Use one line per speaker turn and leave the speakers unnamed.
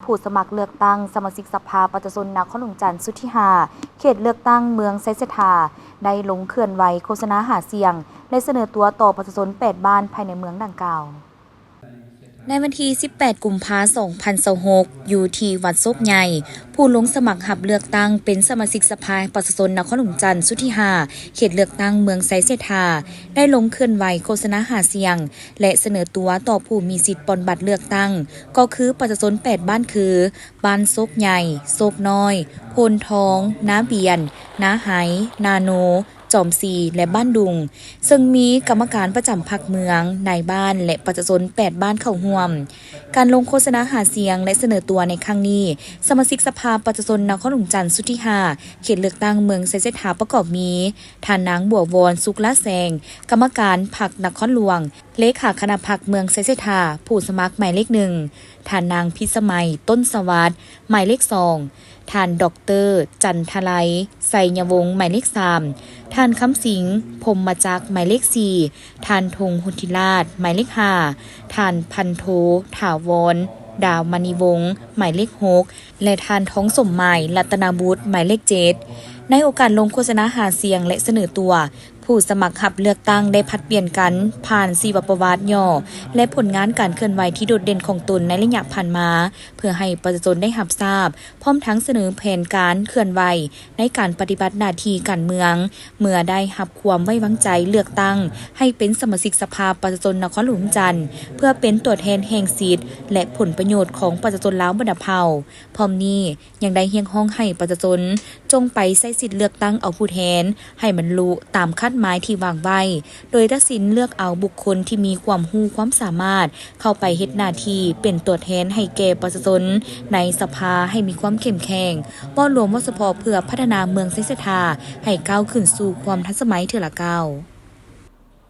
ผู้สมัครเลือกตั้งสมาชิกสภาประชาชนนครหลวงจันทร์สุทธิหาเขตเลือกตั้งเมืองไซเสธาได้ลงเคลื่อนไหวโฆษณาหาเสียงและเสนอตัวต่อประชาชน8บ้านภายในเมืองดังกล่าวในวันที่ 18 กุมภาพันธ์ 2026 อยู่ที่วัดโซกใหญ่ ผู้ลงสมัครหับเลือกตั้งเป็นสมาชิกสภาประชาชนนครหลวงจันทร์สุทธิหาเขตเลือกตั้งเมืองไซเสธาได้ลงเคลื่อนไหวโฆษณาหาเสียงและเสนอตัวต่อผู้มีสิทธิ์ปลดบัตรเลือกตั้งก็คือประชาชน8บ้านคือบ้านโซกใหญ่โซกน้อยโพนทองน้าเบียนน้าไหนาโนจอมซีและบ้านดุงซึ่งมีกรรมการประจำพรรคเมืองนายบ้านและประชาชน8บ้านเข้าร่วมการลงโฆษณาหาเสียงและเสนอตัวในครั้งนี้สมาชิกสภาประชาชนนครหลวงจันทร์สุทธิหาเขตเลือกตั้งเมืองไซเสธาประกอบมีท่านนางบัววอนสุขละแสงกรรมการพรรคนครหลวงเลขาคณะพรรคเมืองไซเสธาผู้สมัครหมายเลข1ท่านนางพิสมัยต้นสวัสดิ์หมายเลข2ท่านดร.จันทไลไสยวงศ์หมายเลข3ท่านคำสิงพรหมจักรหมายเลข4ท่านธงหุทิราชหมายเลข5ท่านพันโทถาวรดาวมณีวงศ์หมายเลข6และท่านท้องสมหมายรัตนาบุตรหมายเลข7ในโอกาสลงโฆษณาหาเสียงและเสนอตัวผู้สมัครหับเลือกตั้งได้ผลัดเปลี่ยนกันผ่านชีวประวัติย่อและผลงานการเคลื่อนไหวที่โดดเด่นของตนในระยะผ่านมาเพื่อให้ประชาชนได้รับทราบพร้อมทั้งเสนอแผนการเคลื่อนไหวในการปฏิบัติหน้าที่การเมืองเมื่อได้รับความไว้วางใจเลือกตั้งให้เป็นสมาชิกสภาประชาชนนครหลวงจันทร์เพื่อเป็นตัวแทนแห่งสิทธิ์และผลประโยชน์ของประชาชนลาวบรรดาเผ่าพร้อมนี้ยังได้เรียกร้องให้ประชาชนจงไปใช้สิทธิ์เลือกตั้งเอาผู้แทนให้บรรลุตามคาดหมายที่วางไว้โดยตัดสินเลือกเอาบุคคลที่มีความรู้ความสามารถเข้าไปเฮ็ดหน้าที่เป็นตัวแทนให้แก่ประชาชนในสภาให้มีความเข้มแข็งบ่รวมว่าเฉพาะเพื่อพัฒนาเมืองไซเสธาให้ก้าวขึ้นสู่ความทันสมัยเทื่อละก้าว